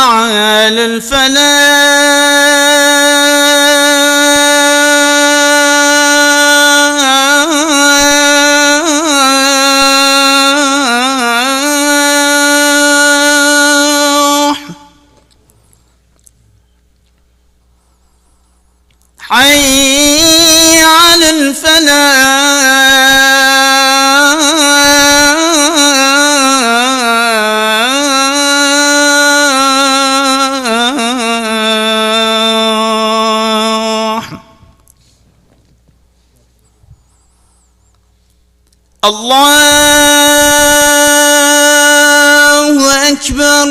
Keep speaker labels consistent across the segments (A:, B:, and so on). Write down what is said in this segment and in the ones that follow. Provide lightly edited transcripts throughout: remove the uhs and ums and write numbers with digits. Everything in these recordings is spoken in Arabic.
A: على الفلاح حي على الفلاح. الله أكبر.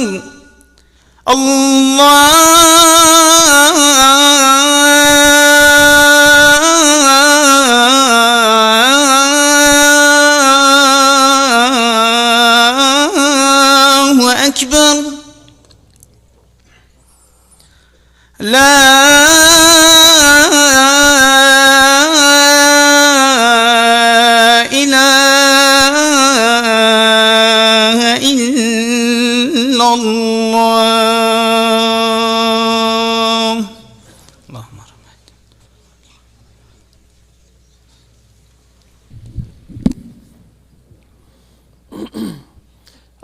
A: الله أكبر. لا إله إلا الله. اللهم رحمة.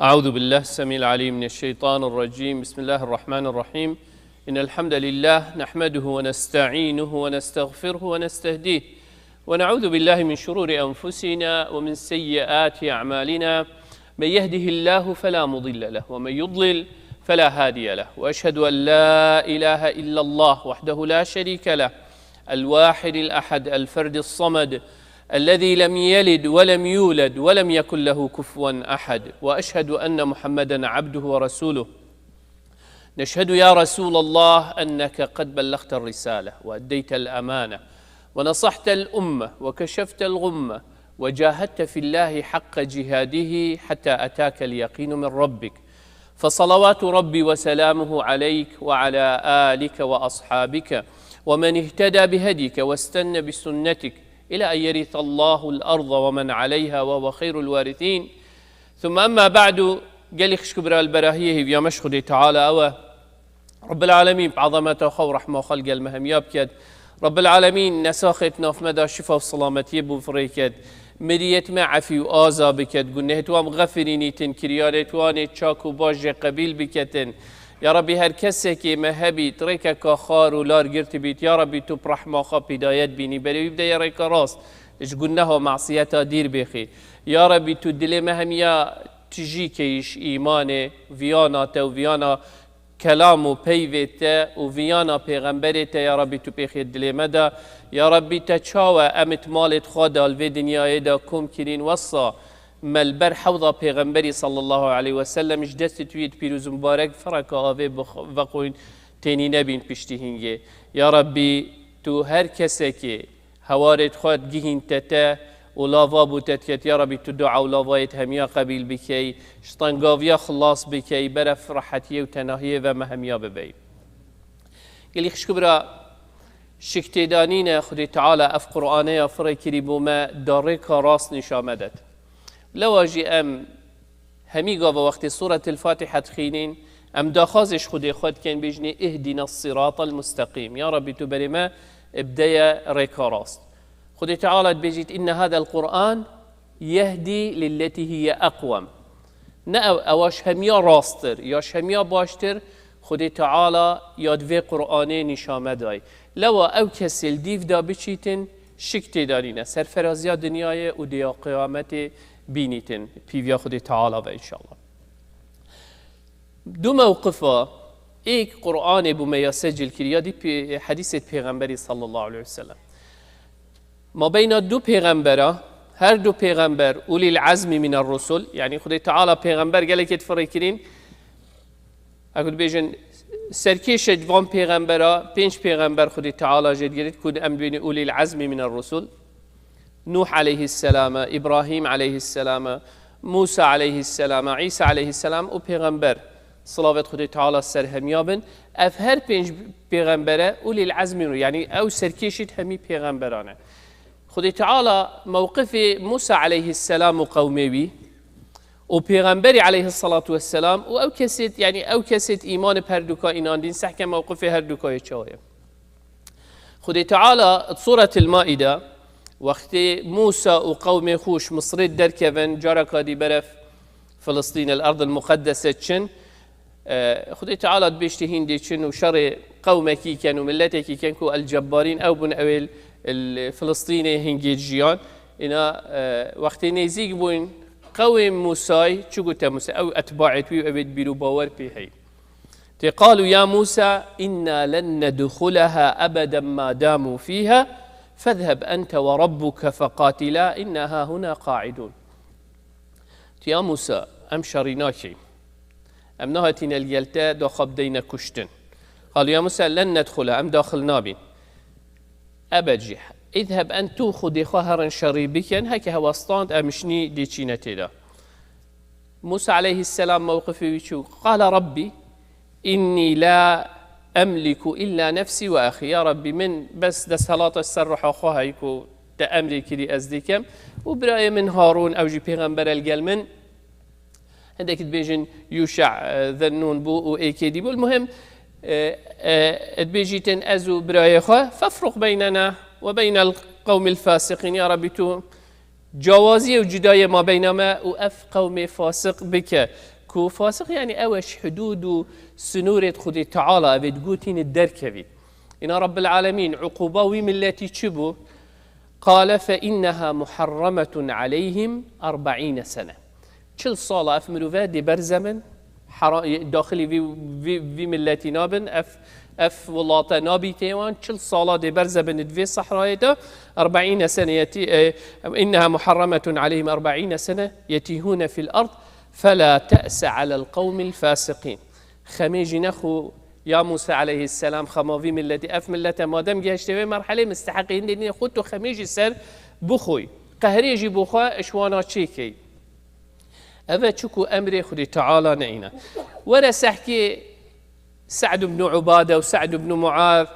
B: أعوذ بالله السميع العليم من الشيطان الرجيم. بسم الله الرحمن الرحيم. إن الحمد لله نحمده ونستعينه ونستغفره ونستهديه ونعوذ بالله من شرور أنفسنا ومن سيئات أعمالنا. من يهده الله فلا مضل له ومن يضلل فلا هادي له، وأشهد أن لا إله إلا الله وحده لا شريك له الواحد الأحد الفرد الصمد الذي لم يلد ولم يولد ولم يكن له كفوا أحد، وأشهد أن محمدا عبده ورسوله. نشهد يا رسول الله أنك قد بلغت الرسالة وأديت الأمانة ونصحت الأمة وكشفت الغمة وجاهدت في الله حق جهاده حتى أتاك اليقين من ربك، فصلوات ربي وسلامه عليك وعلى آلك وأصحابك ومن اهتدى بهديك واستنى بسنتك إلى أن يرث الله الأرض ومن عليها وهو خير الوارثين. ثم أما بعد، قال خش كبر البراهيه في مشخدي تعالى أوى رب العالمين بعظمته وخو رحمه وخلق المهمياب كد رب العالمين نساختنا في مدى الشفاء والسلامة يبو فريكد مريت معفي وآزا بكد قلنا هتوام غفريني تنكريارت واني تشاكو باجي قبيل بكتن. يا ربي هر کسی که مهبی ترک کاخار و لار گرت بیت یا ربی تو برحمه خا بدایت بینی بری بدای ریک راست اش گناه معصیت دیر بخی. یا ربی تو دل مهمیا تجی کیش ایمان ویانا تو ویانا کلام و پیوت و ویانا پیغمبرت یا ربی تو بخی دل مدا. یا ربی تچاو امت مالت خدا و دنیای دا کم کرین وصا ملبر حوض پیغمبری صلی الله علیه و سلم اش دست توید پیروز مبارک فرق آوه وقوین تینی نبین پشتی هنگه. یا ربی تو هر کسی که هوارت خود گهین تتا و لاوا بوتت کت یا ربی تو دعا و لاوایت همیا قبیل بکی شطنگاویا خلاص بکی برف راحتیه و تناهیه و مهمیا ببی. قلی خشکبرا شکتدانین خود تعالی اف قرآنه فرق کریبو ما داره راست نشامدد. لو اجي همي قاوا وقت سورة الفاتحة تخينين داخازش خود كان بيجني اهدنا الصراط المستقيم. يا ربي تبري ما ابدايا ريكا راست. خد تعالى بيجيت إن هذا القرآن يهدي للتي هي أقوم. أواش هميا راستر ياش هميا باشتر خد تعالى يادوي قرآني نشامداي. لو أو كسل ديف دا بچيتن شكت دارينا سرفرازيا دنياي وديا قيامتي بینیتن پیویا خود تعالی و انشاءالله. دو موقفه ایک قرآن بو ما سجل کریا دی حدیث پیغمبری صلی الله علیه وسلم. ما بین دو پیغمبره هر دو پیغمبر اولی العزم من الرسل یعنی خود تعالی پیغمبر گله که تفرق کرین اگه بیجن سرکیش جوان پیغمبره پنج پیغمبر خود تعالی جد گرید کود ام بین اولی العزم من الرسل نوح عليه السلام، إبراهيم عليه السلام، موسى عليه السلام، عيسى عليه السلام و پیغمبر صلوات خود تعالى سر هميابن اف هر پنج پیغمبره اولی العزم رو يعني او سرکیشید همی پیغمبرانه. خود تعالى موقف موسى عليه السلام و قومه و پیغمبری علیه الصلاة والسلام و او کسید یعنی او کسید ایمان پردوکا ایناندین سحک موقف هر دوکای چاویه خدای تعالی سورة المائده وقتی موسى و قوم خوش مصر دركبن جاركا دي برف فلسطين الأرض المقدسة چن خدای تعالی بيشتي هندي چن و شر قومكي كان و ملتكي كان كو الجبارين أو بن أول الفلسطيني هنجي جيان إنا وقتی نزيق بوين قوم موسى چو قلت موسى أو أتباعت بي وأبد بيرو باور بيهي قالوا يا موسى إنا لن ندخلها أبدا ما داموا فيها فاذهب أنت وربك فقاتلا إنها هنا قاعدون يا موسى أم شريناكي أم نهتين الجلتاء داخب دينا كشتن قالوا يا موسى لن ندخلها أم داخلنا بين أبد اذهب أن خذي خهرا شريبكا هكا واسطاند أمشني ديشينتي دا موسى عليه السلام موقفه ويشو قال ربي إني لا أملك إلا نفسي وأخي يا ربي من بس ده صلاة السرح أخوها يكو تأمري كري أزدكم وبرأي من هارون أو جي بيغمبر الجل من عندك تبيجن يوشع ذنون بو وإيكيدي بو المهم تبيجيتن أزو برأي أخوها فافرق بيننا وبين القوم الفاسقين يا ربي تو جوازي وجداية ما بينما وأف قوم فاسق بك كو فاسق يعني أوش حدود سنورة خدي تعالى بتقوتين الدركبي إن رب العالمين عقوباوي من التي تشبه قال فإنها محرمة عليهم 40 سنة كل صالة أف مروفات دي برزمن داخلي في ملتي نابن أف ولاطة نابي تيوان كل صالة دي برزمن في صحراء 40 سنة إنها محرمة عليهم 40 سنة يتيهون في الأرض فلا تأس على القوم الفاسقين خميجي نخو يا موسى عليه السلام خماوي ملتي أف ملته مادام جهشتوي مرحلة مستحقين ديني خودتو خميجي سر بخوي قهريجي بخوا اشوانا تشيكي أفا تشكو أمري خدي تعالى نعينا ولا سحكي سعد بن عبادة وسعد بن معاذ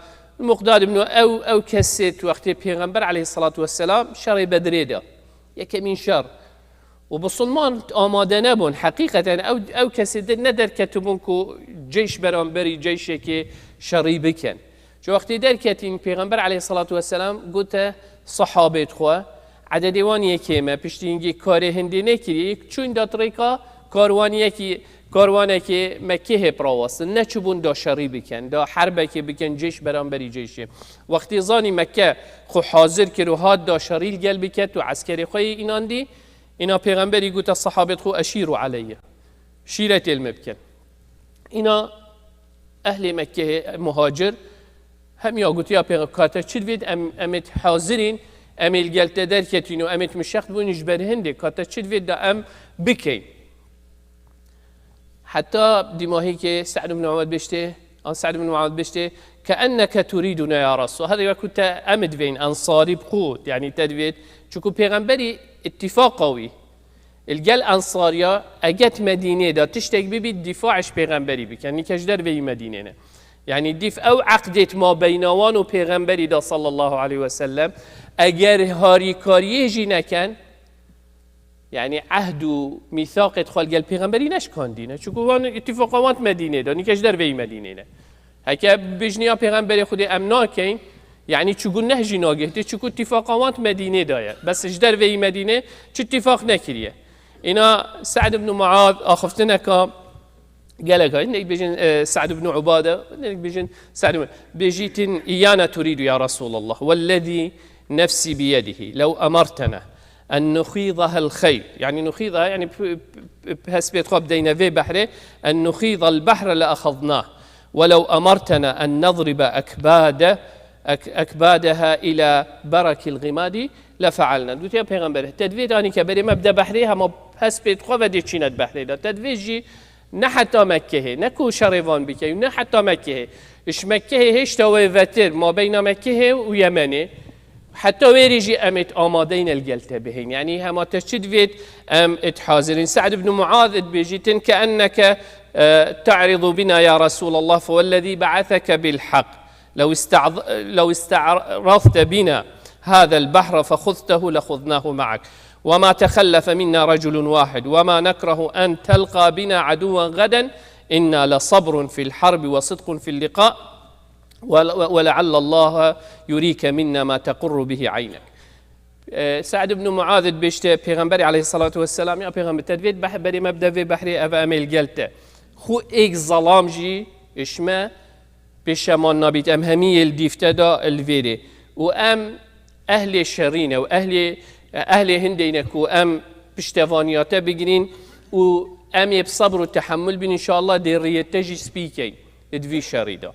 B: المقداد بن أو كسيت وقت بيغمبر عليه الصلاة والسلام شري بدريدا يكمين شر وبصلمان آماده نبون حقيقة أو كسي ندر كتبونكو جيش برانبري جيشك شريبي كان جو وقت در كتين پیغمبر عليه الصلاة والسلام قلت صحابة خوا عدد وانية كيما پشتينجي كاري هندي نكري چون دات ريكا كاروانه که مکه براوست نه چوبون دا شریبی کن دا حربه که بکن جيش برانبري جيشه وقتی زانی مکه خو حاضر کرو هاد دا شریل گل بکت و عسکری خوی اینان دی اینا پیغمبری گوت الصحابت خو اشیروا علیه شیرت المبکن اینا اهل مکه مهاجر هم یا گوت یا پیغمبر کاتا چید وید امت حاضرین امل گلت در کتینو امت مشخت بونیش برهنده کاتا چید وید دا ام بکی حتى دماهي كي سعد بن معاذ بشته سعد بن معاذ بشته كأنك تريدنا يا رسول هذا كنت أمد بين أنصاري بقود يعني تدويد شكو بيغمبري اتفاق قوي الجل أنصاريا أجت مدينة دا تشتك ببي الدفاعش بيغمبري بك يعني كجدر في مدينة يعني الدفاع أو عقدة ما بينوان وبيغمبري دا صلى الله عليه وسلم أجر هاري كاريجي نكن يعني عهد و ميثاق ادخال قال پیغمبری نشکاندینه چون وان اتفاقات مدینه دانی کش در وی مدینه هکه بجنیا پیغمبری خود امنا کین يعني چون نهجی ناگهته چون اتفاقات مدینه دایه بس اجدر وی مدینه چه اتفاق نکریه اینا سعد بن معاذ آخفتنا که قالك إنك بيجن سعد بن عبادة إنك بيجن سعد بيجيتن إيانا تريد يا رسول الله والذي نفسي بيده لو أمرتنا أن نخيضها الخيل يعني نخيضها يعني بهسبيت خواب دينا في بحره أن نخيض البحر لأخذناه ولو أمرتنا أن نضرب أكبادها إلى برك الغماد لفعلنا دوت يا پیغمبر تدوید آنی که بریم مبدا بحری هم هسبيت خواب دیچینت بحری دا تدویجی نه حتی مکه نه شریوان بکی نه حتی مکه اش مکه هیچ توی وتر ما بین مکه و یمنه حتى ويريجي أمت آمادين الجلتة بهين يعني هما تشدفيت اتحاضرين سعد بن معاذ بيجيتن كأنك تعرض بنا يا رسول الله فوالذي بعثك بالحق لو استعرضت بنا هذا البحر فخذته لخذناه معك وما تخلف منا رجل واحد وما نكره أن تلقى بنا عدوا غدا إنا لصبر في الحرب وصدق في اللقاء ولعل الله يريك منا ما تقر به عينك. سعد بن معاذ بيشت پیغمبر عليه الصلاة والسلام يا پیغمبر تدوید بری مبدأ بحری او امیل گلته خو ایک ظلام جی اشما بشمان نبيت ام همي الديفتا دا الفيري وام اهل الشرين او اهل هندينك وام بشتفانياتا بجرين وام يبصبر والتحمل بين ان شاء الله دي ريتجي سبيكين ادفي شريدا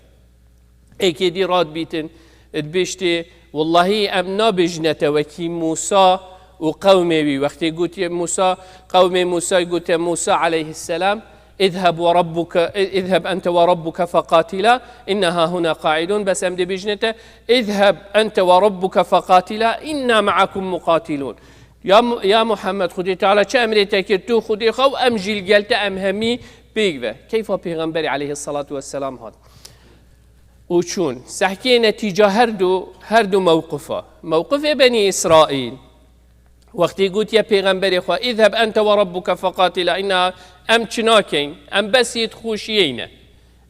B: ايكي دي راد بيتن ادبشتي والله ام نابجنة وكي موسى وقومي بي وقت قلت موسى قوم موسى قلت موسى عليه السلام اذهب أنت وربك فقاتلا إنها هنا قاعدون بس أمدي بجنته اذهب أنت وربك فقاتلا إنا معكم مقاتلون يا محمد خدي تعالى چه أمري تكرتو خدي خو أم جيل قلت أم همي بيغوه كيف پیغمبر عليه الصلاة والسلام هاد وشون سحكي نتيجة هردو موقف بني إسرائيل وقتی گوت یا پیغمبر خوا اذهب انت و ربک فقاتلا اینا ام چناکین ام بس یت خوشیینه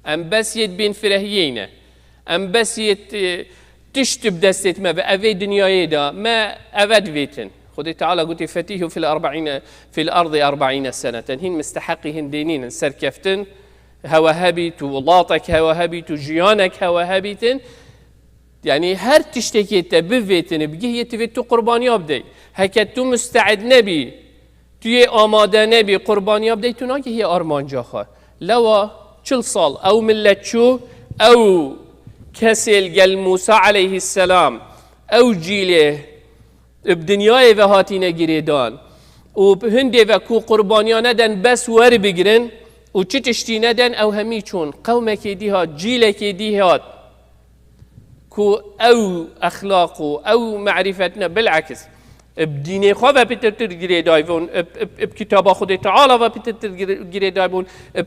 B: ام بس یت بین فرهیینه ام بس یت تشتب دستت ما به اوی دنیای دا ما اود ویتن خدای تعالی گوتی فتیه فی الارض 40 سنه هین مستحقی هندینین سرکفتن هوا هبیت و لاطک هوا هبیت و جیانک هوا هبیتن يعني هر تشتكي تبفتن بجيه تفتو قربانيا بدي هكتو مستعد نبي توی آماده نبی قربانیاب دیتونا که هی آرمانجا خواه لوا 40 سال او ملت شو او کسل گل موسی علیه السلام او جیله بدنیای و هاتینه گریدان و هنده و کو قربانیا ندن بس ور بگرن و چه تشتی ندن او همی چون قومه که دی هات جیله که دی هات کو او اخلاق او معرفتنا بالعكس بدين خواه بيتر جريدايفون بكتاب خود تعالى وبيتر جريدايفون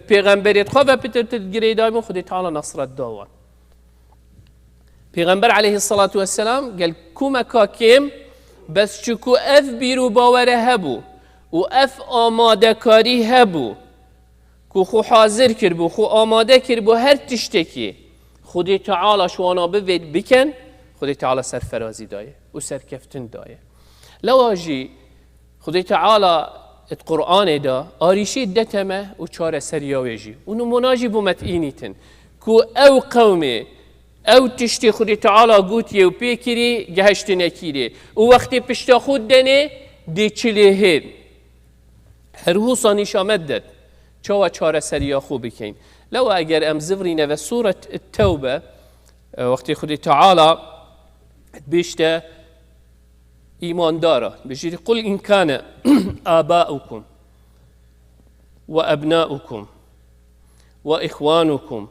B: بيغمبريت خواه بيتر جريدايفون خود تعالى نصر الدوان پیغمبر عليه الصلاة والسلام قال كوما كاكيم بس چكو اف بيرو باوره هبو و اف آماده كاري هبو كو خو حاضر كربو خو آماده كربو هر تشتكي خود تعالى شوانا بوید بکن خود تعالى سرفرازی دایه و سرکفتن دایه لواجی خود تعالى القرآن دا آریشی دتمه و چاره سریاویجی و نموناجی بومت اینیتن کو او قومه او تشتی خود تعالى گوتیه و پیکری گهشت نکیره و وقتی پشتا خود دنه دی چلیهن هر حوصانیش آمدد چاوا چاره سریا خوب بکن لو اگر ام زفرينا في سورة التوبة وقت خدي تعالى بيشتا إيمان دارا بيجي قل إن كان آباؤكم وأبناؤكم وإخوانكم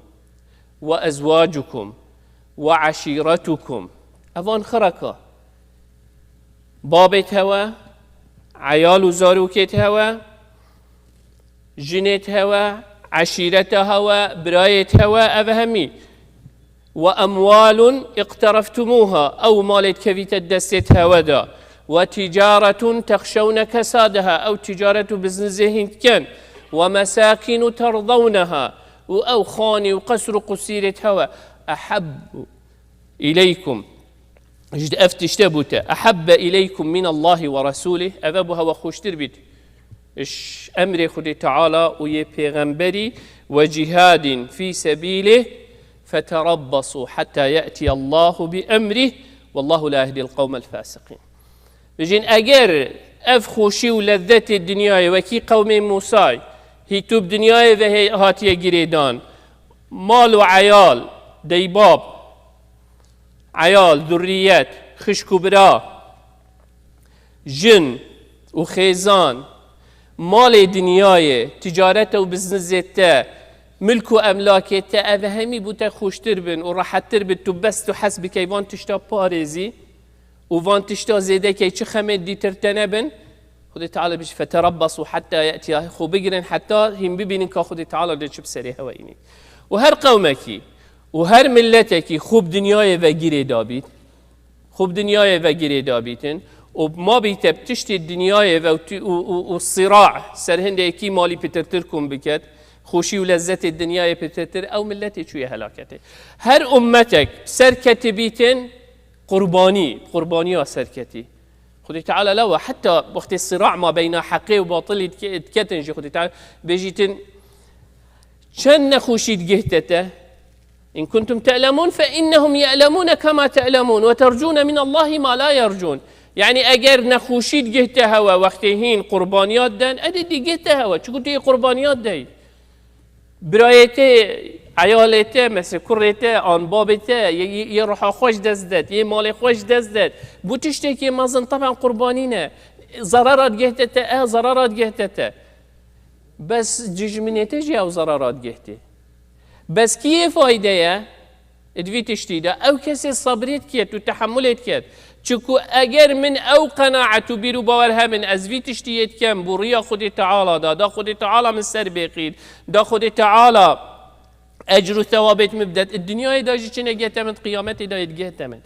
B: وأزواجكم وعشيرتكم أفان خركا بابت هوا عيال زاروكت هوا جنت هوا عشيرتها وبرايتها وأفهمي وأموال اقترفتموها أو مالت كفيت الدستها ودا وتجارة تخشون كسادها أو تجارة بزنزهن كان ومساكن ترضونها أو خاني وقصر قصيرتها أحب إليكم جد أفتشتبت أحب إليكم من الله ورسوله أذبها وخشتر بيت إش أمر خدي تعالى ويا پیغمبري وجهاد في سبيله فتربصوا حتى يأتي الله بأمره والله لا يهدي القوم الفاسقين. بجين أجر أفخوشي ولذة الدنيا وكي قوم موسى هي توب دنيا وهي هاتي جريدان مال وعيال ديباب عيال ذريات خشكبرا جن وخيزان مال دنیای تجارت و بزنسته ملک و املاکته اوه همی بوده خوشتر بن و راحتتر بن تو بس تو حسب که وان تشتا پارزی و وان تشتا زیده که چه خمد دیتر تنبن خود تعالی بش فتربصوا حتى یأتی خو بگیرن حتی هم ببینن که خود تعالی ده چه بسری هوایینی و هر قومکی و هر ملتکی خوب دنیای و گیره دابید خوب دنیای و گیره دابیدن و ما بیت بتشتی دنیای و صراع سر هنده کی مالی پترتر کن بکد خوشی و لذت دنیای پترتر او ملتی چوی هلاکته هر امتك سر كتبيتن قرباني سر كتي خدي تعالى لو حتى وقت الصراع ما بين حقي وباطل تكتن خدي تعالى بيجيتن شن خوشي جهتته إن كنتم تعلمون فإنهم يعلمون كما تعلمون وترجون من الله ما لا يرجون يعني أجر نخوشيد جهتها وقتهين قربانيات دن أدي جهتها شو قلت قربانيات دي برايته عيالته مثل كرته آن بابته يروح خوش دزدت مال خوش دزدت بو تشتكي مازن طبعا قربانينه ضررات جهتته ضررات جهتته بس ججمنيته جي أو ضررات جهته بس كيف فايدة ادوي تشتيده أو كسي صبريت كيت وتحملت كيت چكو اگر من او قناعتو بيرو باورها من ازوي تشتيت كم بريا خدي تعالى دا خدي تعالى من سر بيقيد دا خدي تعالى اجر ثوابت مبدت الدنيا دا جيشنا جهتمن قيامتي دا يتجهتمن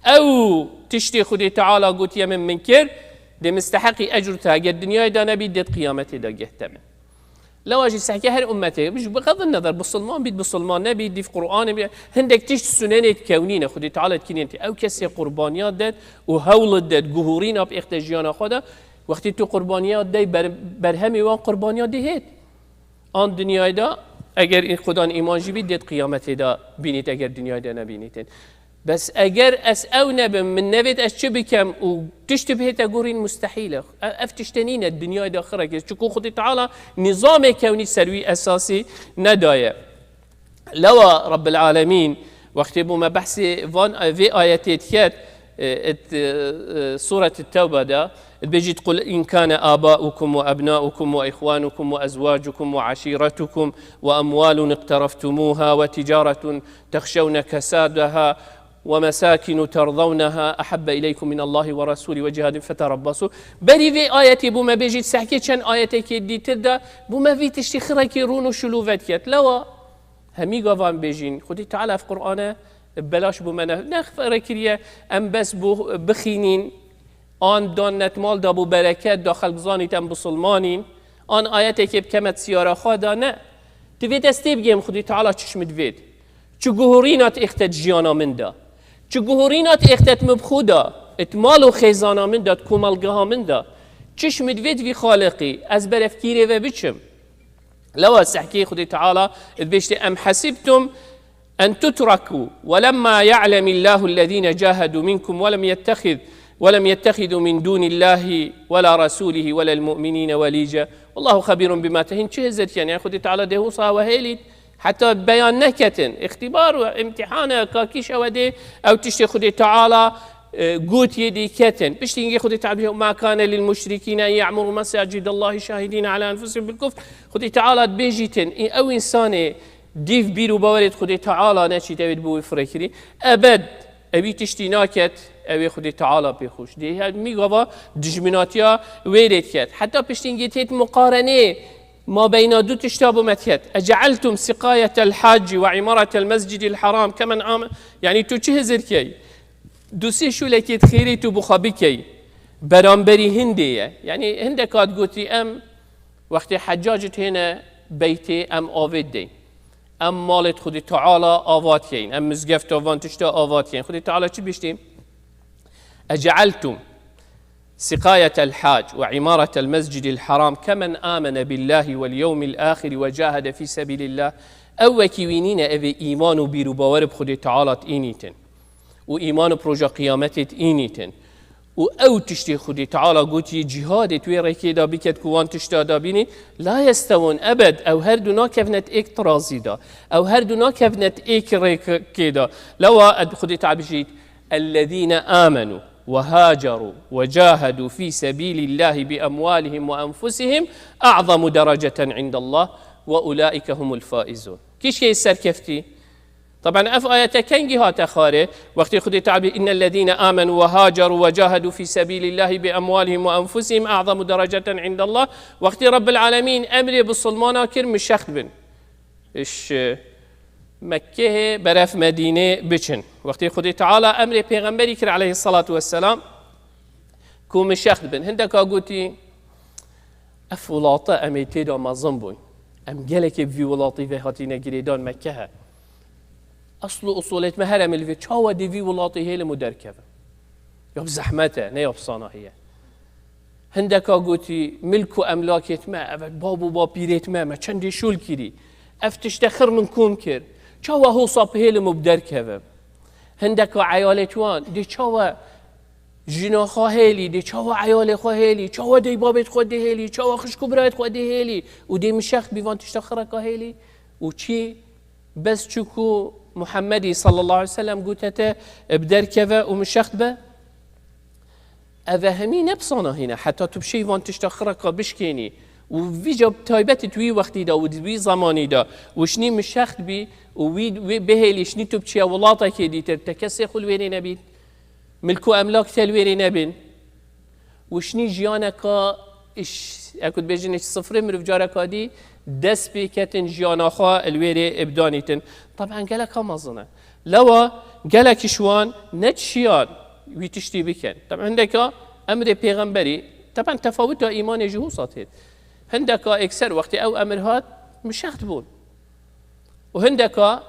B: او تشتي خدي تعالى قلت يا من منكر دي مستحقي اجر تاجر الدنيا دا نبي دت قيامتي دا جهتمن لو اجي سحكي هر امتي مش بغض النظر بالصلمان بيت بالصلمان نبي دي في قران هندك تشت سنن كونينه خدي تعالى تكينتي او كسي قربانيات دات وهول دات جهورين باختجيانا خدا وقت تو قربانيات دي برهمي وان قربانيات دي هيت ان دنيا دا اگر این خدا ایمان جبید دید قیامت دا بینید اگر دنیا دا نبینیدن بس اگر اس او نبم من نبید اس چه بکم و تشتبه تقولين مستحيله افتشتنين الدنيا دا خرج چكو خدي تعالى نظام كوني سروي اساسي ندايه لو رب العالمين وقت بما بحث فان في ايات كات سورة التوبة دا بيجي تقول إن كان آباؤكم وأبناؤكم وإخوانكم وأزواجكم وعشيرتكم وأموال اقترفتموها وتجارة تخشون كسادها ومساكن ترضونها أحب إليكم من الله ورسوله وجهاد فتربصوا بري في آياتي بما بيجي تسحكي كان آياتي كي دي تدا بما في تشتخرك رونو شلوفات كات لوا همي قوان بيجين خدي تعالى في قرآن بلاش بو منه نخفر كريه ام بس بو بخينين آن دانت مال دا بو برکت داخل بزانیت ام بسلمانین آن آیتی که بکمت سیاره خوادا نه دوید استی بگیم خودی تعالی چشم دوید چو گهورینات اختت جیانا من دا چو گهورینات اختت مبخودا اتمال و خیزانا من دا کمالگه ها من دا چشم دوید وی خالقی از برفکیره و بچم لو سحكي خدي تعالى بيشتي أم حسبتم أن تتركوا ولما يعلم الله الذين جاهدوا منكم ولم يتخذوا من دون الله ولا رسوله ولا المؤمنين وليجا والله خبير بما تهين شهزت يعني خدي تعالى دهوصا وهيلي حتى بيان نكتن اختبار وامتحان كاكيش ودي أو تشتي خدي تعالى قوت يدي كتن بشتي خدي تعالى ما كان للمشركين أن يعمروا مساجد الله شاهدين على أنفسهم بالكفر خدي تعالى بيجيتن أو إنسان ديف بيرو باورد خدي تعالى نشي تبيد بو فريكري أبد أبي تشتي ناكت أبي خدي تعالى بيخوش دي هاد ميغوا دجمناتيا ويرد كت حتى بشتي جيتيت مقارنة ما بين دو تشتابو متيت أجعلتم سقاية الحاج وعمارة المسجد الحرام كمن عام يعني تو چه كي دوسي شو لكيت خيري تو بخابكي برامبري هندية يعني هندكات قوتي أم وقت حجاجت هنا بيتي أم آفد دي أم مالت خدي تعالى آواتين أم مزقفت آوان تشتا آواتين خدي تعالى چي بيشتي أجعلتم سقاية الحاج وعمارة المسجد الحرام كمن آمن بالله واليوم الآخر وجاهد في سبيل الله أو كيوينين أبي إيمان بيرو باورب خدي تعالى إينيتن وإيمان بروجا قيامتت إينيتن او تشتي خدي تعالى قوتي جهاد تويري كيدا بكت كوان تشتا دابيني لا يستوون أبد أو هردو ناكفنت إيك ترازي دا أو هردو ناكفنت إيك ريك كيدا لو خدي تعبجيت الذين آمنوا وهاجروا وجاهدوا في سبيل الله بأموالهم وأنفسهم أعظم درجة عند الله وأولئك هم الفائزون كيش يسر كفتي طبعا اف آيات كنجي هات خاره وقت خدي تعبي إن الذين آمنوا وهاجروا وجاهدوا في سبيل الله بأموالهم وأنفسهم أعظم درجة عند الله وقت رب العالمين أمري بالصلمانة كرم الشخص بن إيش مكة برف مدينة بچن وقت خدي تعالى أمري پیغمبري كر عليه الصلاة والسلام كوم شخت بن هندك قوتي اف ولاطه اميتي دا مظن بوي ام جالك في ولاطي في هاتينا جريدان مكه اصولت ما هرم الفي تشاو دي في ولاطي هي المدركبه يوب زحمته نه يوب صناهيه هندك قوتي ملك املاكت ما بابو بابيرت ما چندي شول كيري افتش تخر من كوم كر تشاو هو صاب هي المدركبه هندك عيالتوان دي تشاو جنا خواهلی دی چاوا عیال خواهلی چاوا دی بابت خود هلی چاوا خشکو برایت خود هلی و دی مشخ بیوان تشتخرا هلی و چی بس چکو محمدی صلی الله علیه وسلم گوتته بدر كذا و مشخ به اوه همین نبصانه هنا حتی تو بشی وان تشتخرا بشکنی و وی جاب تایبت توی وقتی دا و دوی زمانی دا وشنی مشخ بی و وی بهلی شنی تو بچی اولاتا که دیتر تکسی خلوینی نبید ملكو أملاك تلويري نبن وشني جيانكا أكد بيجن صفر مرف جاركا دي دس بيكتن جياناخا الويري إبدانيتن طبعا قالك مظنة لوا قالك شوان نتشيان ويتشتي بكن طبعا عندك أمر بيغمبري طبعا تفاوت إيمان جهوصات عندك أكثر وقت أو أمر هات مش يخدبون وهندك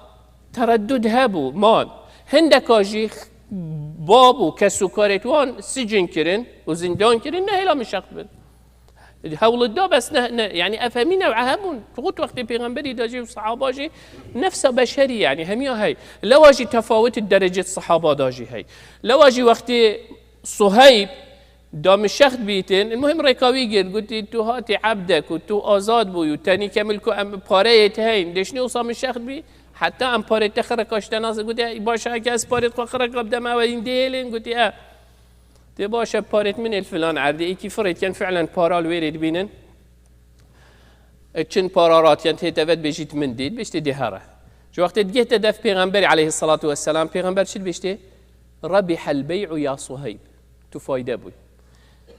B: تردد هابو مان هندك جيخ بابو كسوكارتوان سجن كرن وزندان كرن نهلا مشاق بن هول الدا بس يعني افهمي نوعها بون فقط وقت پیغمبري داجي وصحاباجي نفس بشري يعني هميا هاي لواجي تفاوت درجة الصحابة داجي هاي لواجي وقت صهيب دا مشاخت بيتن المهم ريكاوي قلت قلت تو هاتي عبدك وتو آزاد بوي وتاني كملكو باريت هين دشني وصام مشاخت بي حتى ام پارت تخرج کاشتناز گویی باشه که از پارت خرج قبل ما وين ديلين گویی تی باشه پارت من الفلان عردي ايكي فريت كان فعلا پارال ويرد بينن چن پارارات يعني تهتفت بيجيت من ديد بيشتي دهاره جو وقت جيت دف پیغمبر عليه الصلاة والسلام پیغمبر شد بيشتي ربح البيع يا صهيب تو فايدة بوي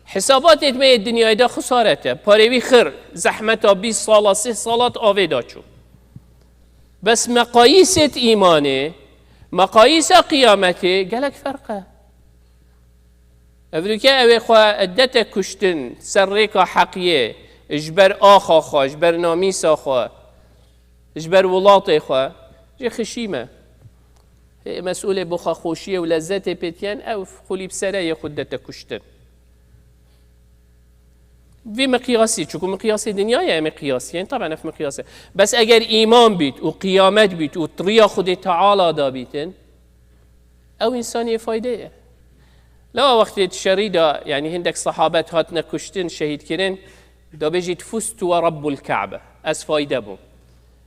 B: حسابات اتمي الدنيا دا خسارته پاروي خر زحمته 20 سال 3 سالات آويدا چو بس مقاييس إيمانه مقاييس قيامته قالك فرقه أفريكا أوي خوا أدتك كشتن سريكا حقية اجبر آخا خوا اجبر ناميسا خوا اجبر ولاطي خوا جي خشيمة مسؤولة بخا خوشية ولذات بيتيان أو خلي بسرايا خدتك كشتن في مقياسي شو مقياس الدنيا يا مقياس يعني طبعا في مقياسه بس اگر ايمان بيت وقيامت بيت وطريا خد تعالى دا بيتن او انسانيه فايده لو وقت الشريده يعني عندك صحابات هاتنا كشتن شهيد كرن دا بيجي فزت ورب الكعبه اس فايده بو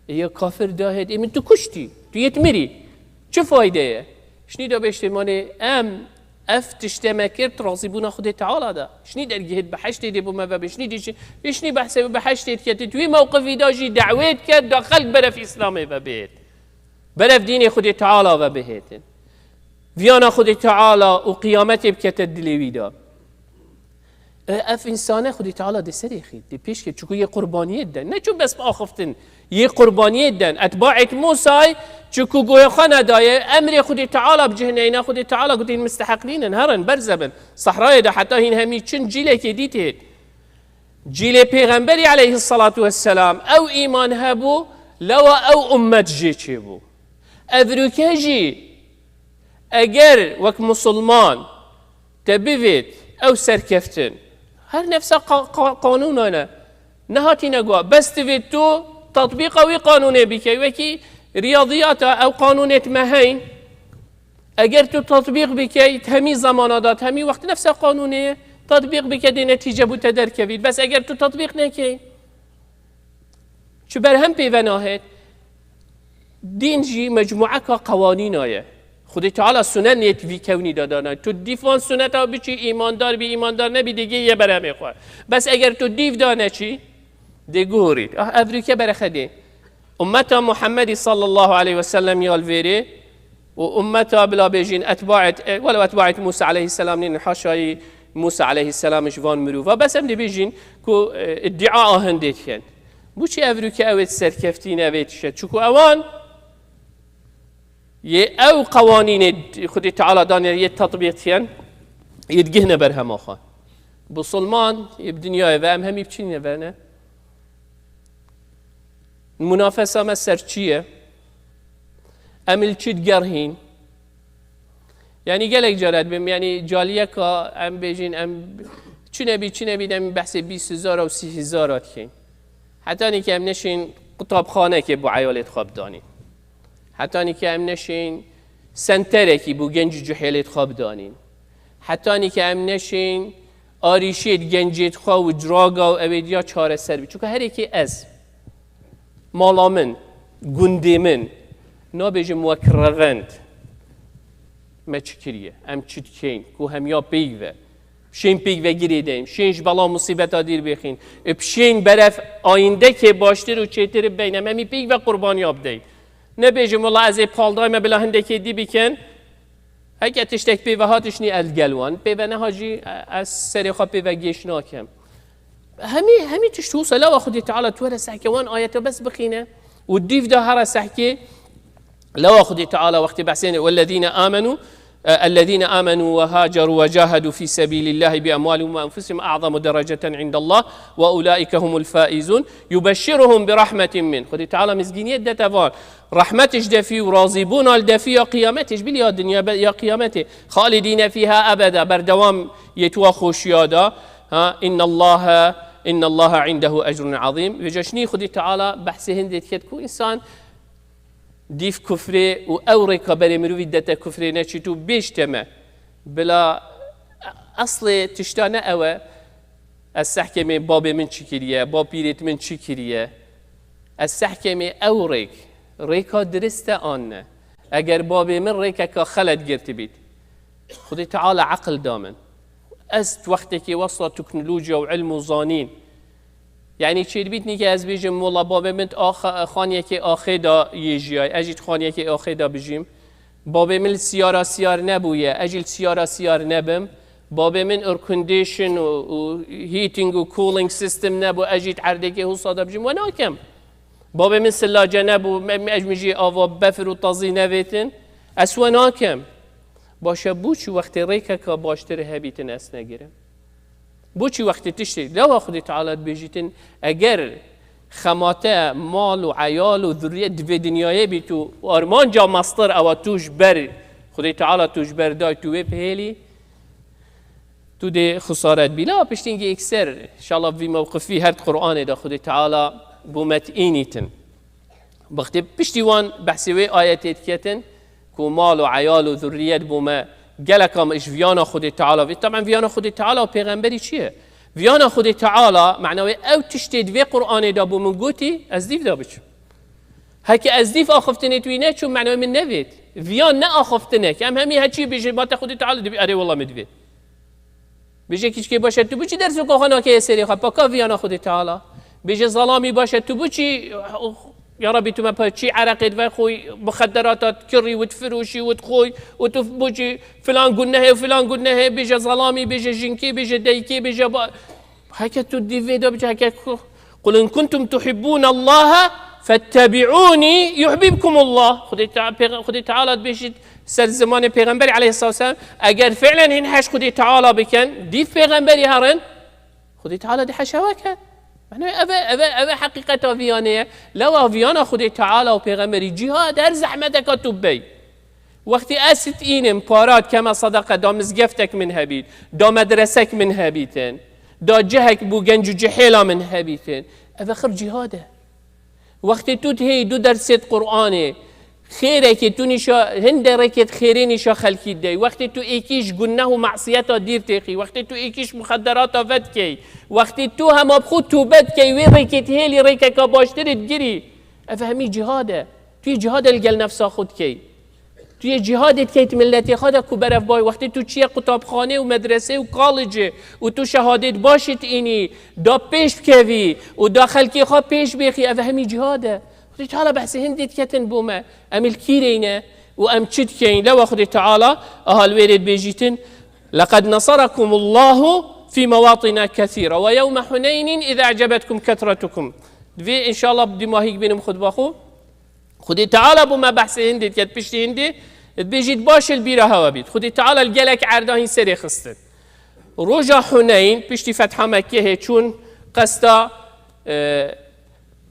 B: هي كافر داهد من تو كشتي تو يتمري شو فايده شنو دا بيشتماني افتشتما كرت راضيبونا خد تعالى دا شني درجهت بحشت دي بما بشني دي شني بحسب بحشت كتتوي موقفي داجي دعوات كد دخل بلا في اسلامي وبيت بلا في ديني خد تعالى وبهيتن فيانا خد تعالى وقيامتي بكت الدليوي دا اف انسانه خد تعالى دي سريخي دي بيش كد شكو يه قربانيت دا نچو بس باخفتن يه قربانيت دا اتباعت موسى شكو قوي خنا دايه امر خد تعالى بجهنينا خد تعالى قلت مستحقين انهرن برزبن صحراء دا حتى هين همي چن جيله كديت جيله پیغمبري عليه الصلاه والسلام او ايمان هبو لو او امت جي چبو افريكاجي اگر وك مسلمان تبيت او سركفتن هر نفس قانون انا نهاتي نقوا بس تفيت تو تطبيق او قانون بكي وكي رياضيات او قانونات مهين اگر تو تطبيق بكي همي زمانات همي وقت نفس قانونيه تطبيق بكي دي نتيجه بتدر كبير بس اگر تو تطبيق نكي شو برهم بيوناهت دين جي مجموعه قوانين آيه خود تعالى سنن نیت وی کونی دادن تو دیفان سنت ها بچی ایماندار بی ایماندار نبی دیگه یه برهمه خواه بس اگر تو دیف دانه چی دیگورید افریقا برخده امتا محمد صلی الله علیه و سلم یال ویره و امتا بلا بیجین اتباعت ولو اتباعت موسی علیه السلام نین حاشای موسی علیه السلام جوان مروفا بس هم دی بیجین کو ادعا هندیت کن بچی افریقا اوید سرکفتین اوید شد چکو اوان يه او قوانين خدي تعالى دانيا يتطبيقين يدقهنا برهم اخا بسلمان بدنیای و همی بچینه و نه المنافسة ما سرچیه امل چید گرهین يعني قالك جراد بهم يعني جاليكا ام بيجين ام چه نبی دم بحث 20,000 و 30,000 کن حتی اینکه ام نشین قطابخانه که بو عیالت خواب دانین حتی اینکه ام نشین سنتره که بو گنج جحیلت خواب دانین حتی اینکه ام نشین آریشید گنجت خواه و دراغا و اویدیا چاره سر بی چون هر یکی از مالا من گنده من نابیجه موکرغند ما چکریه ام چید کین که هم یا بیگوه شین پیگ و گیری دیم شینش بلا مصیبت دیر بخین بشین برف آینده که باشتر و چیتر بینم همی پیگ و قربانیاب دیم نبیجم والله از پالدای ما بلا هنده که دی بکن اگه تشتک پی و هاتش نی الگلوان پی و نهاجی از سری خواب پی و گیش ناکم همی تشتو سلا و خودی تعالی توره سحکه وان آیتا بس بخینه و دیف ده هر سحکه لو خودی تعالی وقتی بحثین والذین آمنوا الذين آمنوا وهاجروا وجاهدوا في سبيل الله بأموالهم وأنفسهم أعظم درجة عند الله وأولئك هم الفائزون يبشرهم برحمة منه خدي تعالى مزجينية دتفان رحمتش دفي وراضبون الدفي يا قيامتش بلي يا الدنيا يا قيامته خالدين فيها أبدا بردوام يتوخوش يادا إن الله عنده أجر عظيم وجشني خدي تعالى بحث هندت كتكو إنسان دیف کفره و اورکا بری مروی دتا کفره نچی تو بیشتمه بلا اصل تشتانه اوه از سحکمه باب من چی کریه باب پیرت من چی کریه از سحکمه اورک ریکا درسته آنه اگر باب من ریکا که خلد گرت بید خودی تعالی عقل دامن از وقتی که وصل تکنولوژیا و علم و زانین یعنی چی بیت که از بیجم مولا باب من خانیه که آخه دا یجیای اجید خانیه که آخه دا بجیم باب من سیار نبویه اجیل سیار نبم باب من ارکندیشن و هیتینگ و کولینگ سیستم نبو اجید عرده که هو صادا بجیم و ناکم باب من سلاجه نبو اجمیجی آوا بفر و تازی نویتن اسوا ناکم باشه بوچی وقتی ریکا که باشتر هبیتن اس نگیرم بوچی وقتی تشتی لو خودی تعالی بیجیتن اگر خماته مال و عیال و ذریت دو دنیای بی تو آرمان جا مستر او توش بر خودی تعالی توش بر دای تو بهلی تو ده خسارت بیلا پشتینگی اکثر انشالله وی موقفی هر قرآن دا خودی تعالی بومت اینیتن وقتی پشتیوان بحثی آیت کتن کو مال و عیال و ذریت بومه گلکام اش ویانا خودی تعالی طبعا ویانا خودی تعالی و پیغمبری چیه ویانا خودی تعالی معنوی او تشتید وی قرآن دا بو من گوتی از دیف دا بچم هکی از دیف آخفتنه توی نه چون معنوی من نوید ویان نه آخفتنه که همی هچی بیشه بات خودی تعالی دبی اره والله مدوید بیشه کچ که باشه تو بچی درس بکن که سری خواب پاکا ویانا خودی تعالی بیشه ظلامی باشه تو بچی يا ربي تما باتشي عرقت وخوي مخدرات كري وتفروشي وتخوي وتفبوجي فلان قلنا وفلان قلنا بيجا ظلامي بيجا جنكي بيجا ديكي بيجا هكا تدي فيديو بيجا هكا قل إن كنتم تحبون الله فاتبعوني يحببكم الله خدي تعالى بيجي سر زمان پیغمبر عليه الصلاة والسلام اگر فعلا هنحش خدي تعالى بكن دي پیغمبري هرن خدي تعالى دي حشوكه اوه حقیقت آویانه لو آویانه خودی تعالی و پیغمبری جهاد هر زحمتک تو بی وقتی است اینم پارات کما صدقه دا مزگفتک من هبید دا مدرسک من هبیتن دا جهک بو گنج جحیلا من هبیتن اوه خر جهاده وقتی تو تهی دو درست قرآنه خیره که تو نشا هند رکت خیره نشا خلکی دی وقتی تو ایکیش گناه و معصیت دیر تخی وقتی تو ایکیش مخدرات ود کی وقتی تو هم اب خود توبت کی و رکت هلی رکت کا باشترت گیری افهمی جهاده توی جهاد الگل نفسا خود کی توی جهادت کیت ملتی خدا کو برف بای وقتی تو چیه کتابخانه و مدرسه و کالج و تو شهادت باشید اینی دا پیش بکوی و دا خلکی خواه پیش بخی افهمی جهاده خدي تعالى بحث هندت كتن بوما ام الكيرينه وام تشدكين لو خدي تعالى اهل ويرد بيجيتن لقد نصركم الله في مواطن كثيره ويوم حنين اذا اعجبتكم كثرتكم في ان شاء الله بدي ما هيك بينهم خد باخو خدي تعالى بوما بحث هندت كت بيشتي هندي بيجيت باش البيره هوا بيت خدي تعالى الجلك عرداهين سري خستن روجا حنين بشتي فتح مكة هيتشون قستا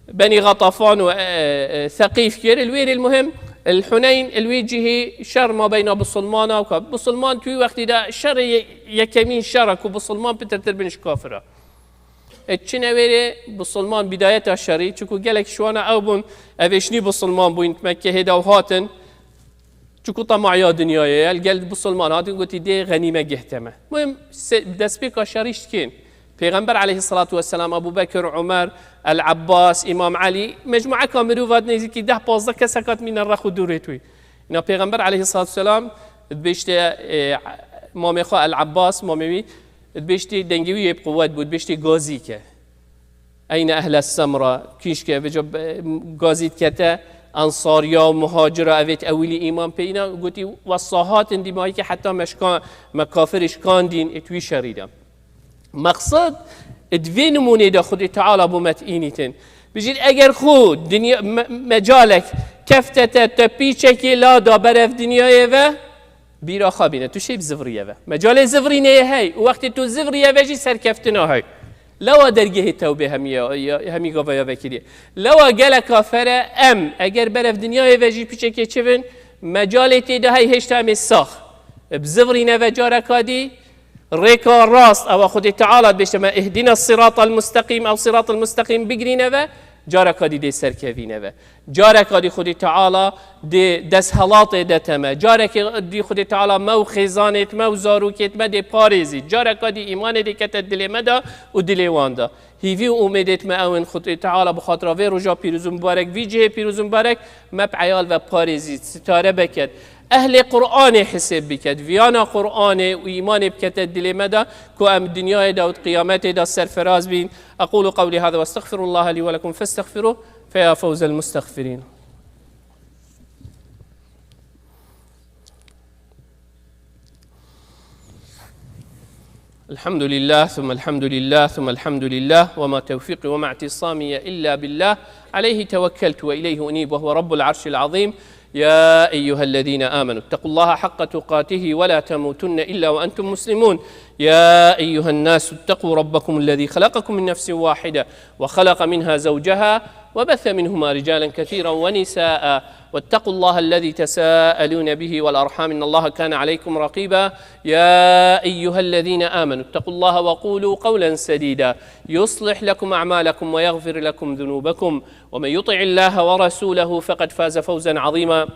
B: بني غطفان وثقيف كير الوير المهم الحنين الويجه شر ما بين بسلمان وكاب بسلمان توي وقت دا شر يكمين شرك وبسلمان بترتر بنش كافرة اتشنا ويري بسلمان بداية الشري چوكو جالك شوانا او بون اوشني بسلمان بوين مكة هدا وهاتن چوكو طمعيا دنيايا الجل بسلمان هاتن قلت دي غنيمة جهتمه المهم دسبيك الشريش كين پیغمبر عليه الصلاة والسلام أبو بكر عمر العباس إمام علي مجموعة كاميرو واد نزيكي 10-15 كسكات من الرخو دوريتوي إنه پیغمبر عليه الصلاة والسلام بيشتي مامي خو العباس مامي بيشتي دنجوي بقوات بود بيشتي غازي أين أهل السمرة كيشكا بجب غازي كتا أنصاريا ومهاجرة أبيت أولي إمام بينا قلتي والصاحات اندي مايكي حتى مشكان مكافرش كان دين اتوي شريدا مقصد ادوی نمونه دا خود تعالی بومتئینیتن بجید اگر خود دنیا مجالك كفتة تبيشكي لا دا برف دنيا و بيرا خابينه تو شيء بزفريه و مجال زفرينه هي وقت تو زفريه وجي سركفتنا هي لو درجه توبه همي غوايا وكيدي لو قال كافر ام اگر برف دنيا وجي بيشكي چون مجال تي ده هي هشتام الساخ بزفرينه و جاركادي ريكا راست او خد تعالى بيشما اهدنا الصراط المستقيم او صراط المستقيم بقرينا و جارك دي سركفينا و جارك دي خد تعالى دي دسهلات دتما جارك دي خد تعالى مو خزانت مو زاروكت ما دي باريزي جارك دي ايمان دي كت دل مدا و دل واندا هيفي اميدت ما اون خد تعالى بخاطر في رجا بيروز مبارك في جهه بيروز مبارك ما بعيال و باريزي ستاره بكت أهل قرآن حسب بكت فيانا قرآن وإيمان بكت الدل مدى كو أم الدنيا دا وقيامات دا السرفراز بين أقول قولي هذا واستغفر الله لي ولكم فاستغفروه فيا فوز المستغفرين الحمد لله ثم الحمد لله ثم الحمد لله وما توفيقي وما اعتصامي إلا بالله عليه توكلت وإليه أنيب وهو رب العرش العظيم يا أيها الذين آمنوا اتقوا الله حق تقاته ولا تموتن إلا وأنتم مسلمون يا أيها الناس اتقوا ربكم الذي خلقكم من نفس واحدة وخلق منها زوجها وبث منهما رجالا كثيرا ونساء واتقوا الله الذي تساءلون به والأرحام إن الله كان عليكم رقيبا يا أيها الذين آمنوا اتقوا الله وقولوا قولا سديدا يصلح لكم أعمالكم ويغفر لكم ذنوبكم ومن يطع الله ورسوله فقد فاز فوزا عظيما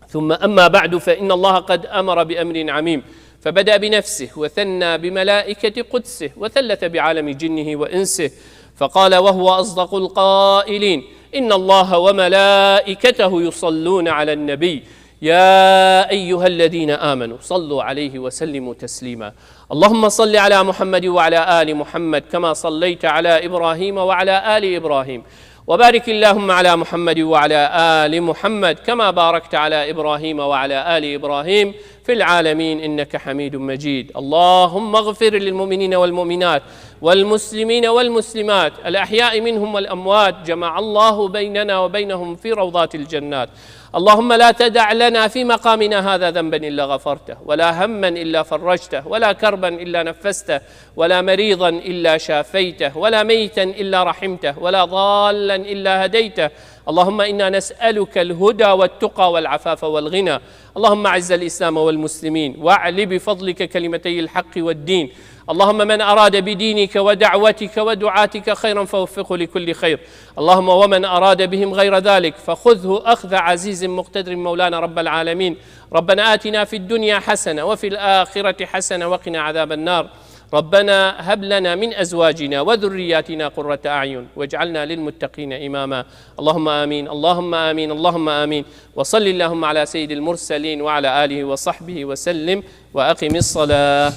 B: ثم أما بعد فإن الله قد أمر بأمر عميم فبدأ بنفسه وثنى بملائكة قدسه وثلث بعالم جنه وإنسه فقال وهو أصدق القائلين إن الله وملائكته يصلون على النبي يا أيها الذين آمنوا صلوا عليه وسلموا تسليما اللهم صل على محمد وعلى آل محمد كما صليت على إبراهيم وعلى آل إبراهيم وبارك اللهم على محمد وعلى آل محمد كما باركت على إبراهيم وعلى آل إبراهيم في العالمين إنك حميد مجيد اللهم اغفر للمؤمنين والمؤمنات والمسلمين والمسلمات الأحياء منهم والأموات جمع الله بيننا وبينهم في روضات الجنات اللهم لا تدع لنا في مقامنا هذا ذنبا إلا غفرته ولا هما إلا فرجته ولا كربا إلا نفسته ولا مريضا إلا شافيته ولا ميتا إلا رحمته ولا ضالا إلا هديته اللهم إنا نسألك الهدى والتقى والعفاف والغنى اللهم أعز الإسلام والمسلمين واعل بفضلك كلمتي الحق والدين اللهم من أراد بدينك ودعوتك ودعاتك خيرا فوفقه لكل خير اللهم ومن أراد بهم غير ذلك فخذه أخذ عزيز مقتدر مولانا رب العالمين ربنا آتنا في الدنيا حسنة وفي الآخرة حسنة وقنا عذاب النار ربنا هب لنا من أزواجنا وذرياتنا قرة أعين واجعلنا للمتقين إماما اللهم آمين اللهم آمين اللهم آمين وصل اللهم على سيد المرسلين وعلى آله وصحبه وسلم وأقم الصلاة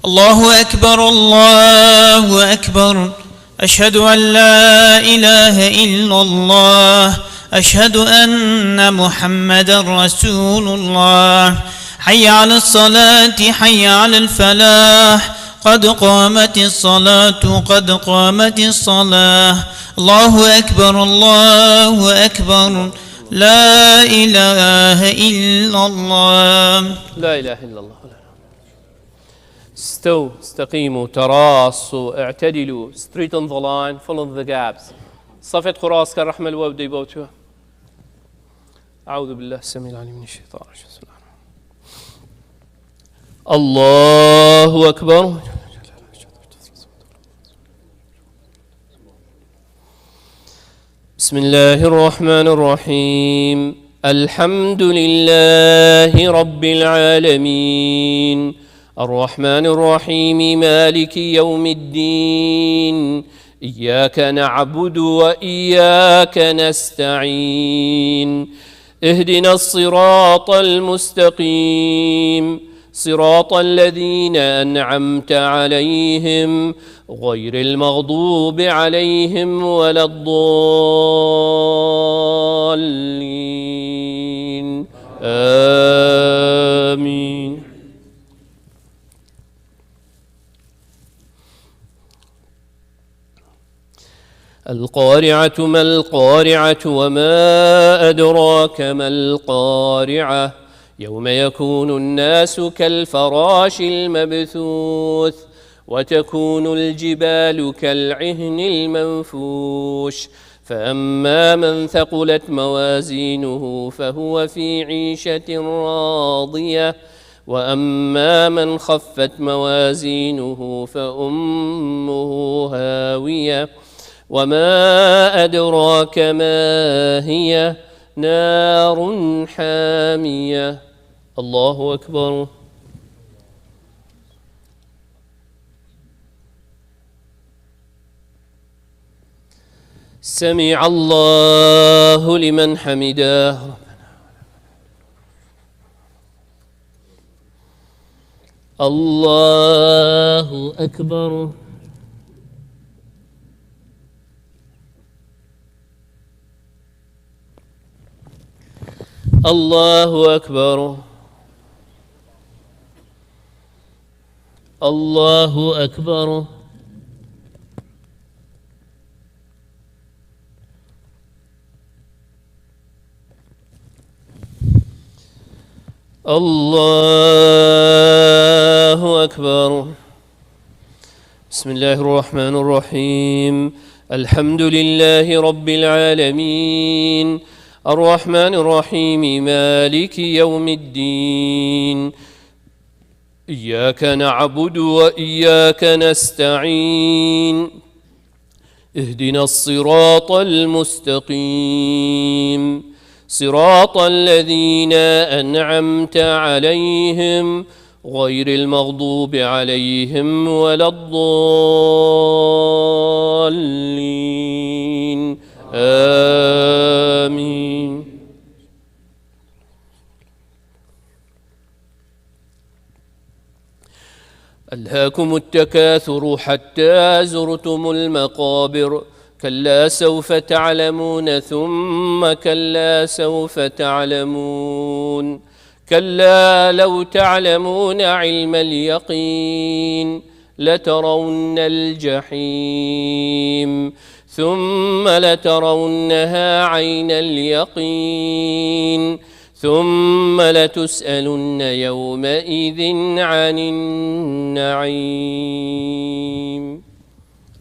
A: الله أكبر الله أكبر أشهد أن لا إله إلا الله أشهد أن محمدا رسول الله حي على الصلاة حي على الفلاح قد قامت الصلاة قد قامت الصلاة الله أكبر الله أكبر لا إله إلا الله
B: لا إله إلا الله استو استقيموا تراصوا اعتدلوا straight on the line follow the gaps صفت خراس كالرحمة الوودي بوتوا أعوذ بالله السميع العليم من الشيطان الرجيم الله أكبر بسم الله الرحمن الرحيم الحمد لله رب العالمين الرحمن الرحيم مالك يوم الدين إياك نعبد وإياك نستعين اهدنا الصراط المستقيم صراط الذين أنعمت عليهم غير المغضوب عليهم ولا الضالين آمين القارعة ما القارعة وما أدراك ما القارعة يوم يكون الناس كالفراش المبثوث وتكون الجبال كالعهن المنفوش فأما من ثقلت موازينه فهو في عيشة راضية وأما من خفت موازينه فأمه هاوية وما أدراك ما هي نار حامية الله أكبر سمع الله لمن حمده الله أكبر الله أكبر الله أكبر الله أكبر بسم الله الرحمن الرحيم الحمد لله رب العالمين الرحمن الرحيم مالك يوم الدين إياك نعبد وإياك نستعين اهدنا الصراط المستقيم صراط الذين أنعمت عليهم غير المغضوب عليهم ولا الضالين آمين ألهاكم التكاثر حتى زرتم المقابر كلا سوف تعلمون ثم كلا سوف تعلمون كلا لو تعلمون علم اليقين لترون الجحيم ثم لترونها عين اليقين ثم لتسألن يومئذ عن النعيم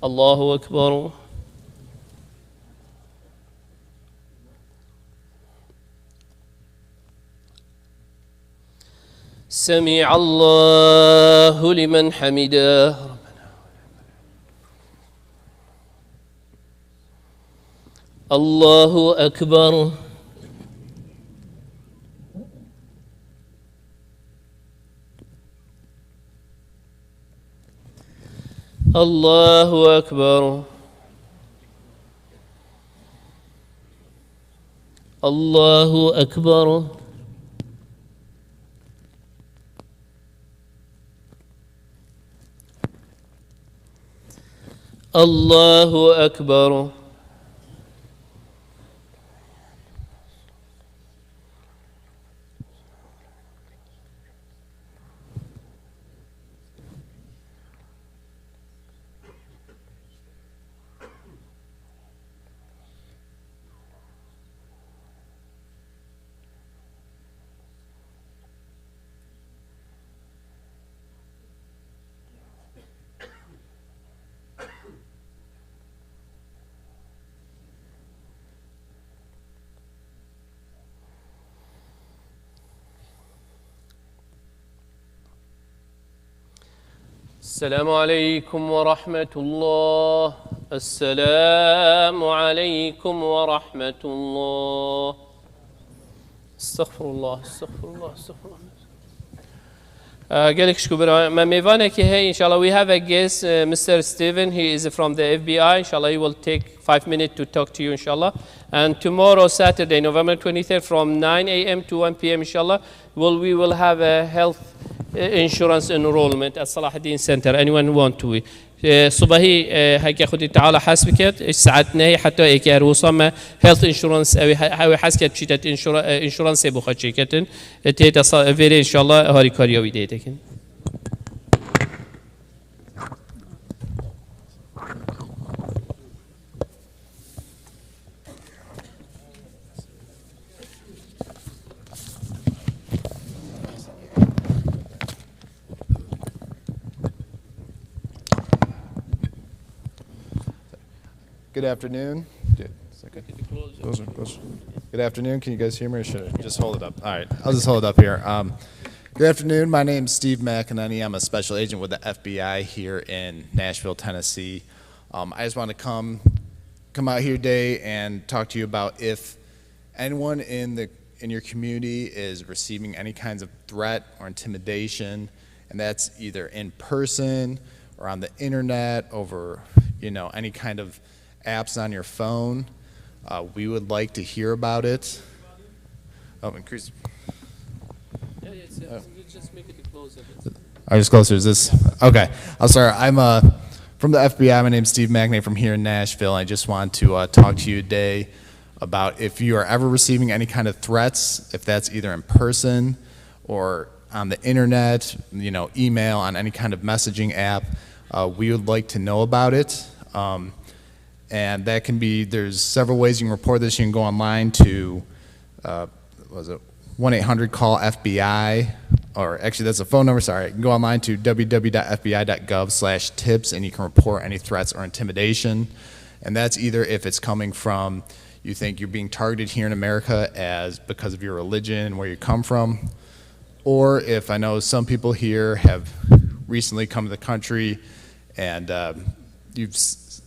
B: الله أكبر سمع الله لمن حمده الله أكبر الله أكبر الله أكبر الله أكبر السلام عليكم ورحمة الله. السلام عليكم ورحمة الله. استغفر الله استغفر الله استغفر الله. Gelek shkubra ma mevane ke hey inshallah we have a guest Mr. Steven. He is from the FBI. Inshallah he will take 5 minutes to talk to you inshallah. And tomorrow Saturday November 23rd from 9 a.m. to 1 p.m. inshallah we will have a health insurance enrollment at Salahuddin Center. Anyone want to صباحي هيك خدي تعالى حاسبكت ساعتنا هي حتى هيك روصما health insurance أو حاسكت بشيت insurance بخد شركتن تيتا فيري إن شاء الله هاري كاريو بديتكن.
C: Good afternoon. Good afternoon. Can you guys hear me or should I just hold it up? All right, I'll just hold it up here. Good afternoon. My name's Steve McEnany. I'm a special agent with the FBI here in Nashville, Tennessee. I just want to come out here today and talk to you about if anyone in your community is receiving any kinds of threat or intimidation, and that's either in person or on the internet over, any kind of apps on your phone. We would like to hear about it. Oh, increase.
B: Yeah, just make it closer.
C: Are you closer? Is this okay? I'm sorry. I'm from the FBI. My name's Steve McEnany from here in Nashville. I just want to talk to you today about if you are ever receiving any kind of threats, if that's either in person or on the internet, email, on any kind of messaging app. We would like to know about it. And that can be, there's several ways you can report this. You can go online to, 1-800-CALL-FBI, or actually that's a phone number, sorry. You can go online to www.fbi.gov/tips and you can report any threats or intimidation. And that's either if it's coming from, you think you're being targeted here in America because of your religion and where you come from, or if I know some people here have recently come to the country and you've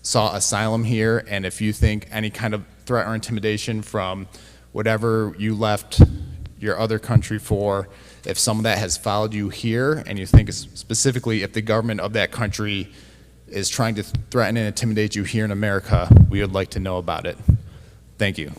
C: sought asylum here, and if you think any kind of threat or intimidation from whatever you left your other country for, if some of that has followed you here, and you think specifically if the government of that country is trying to threaten and intimidate you here in America, we would like to know about it. Thank you.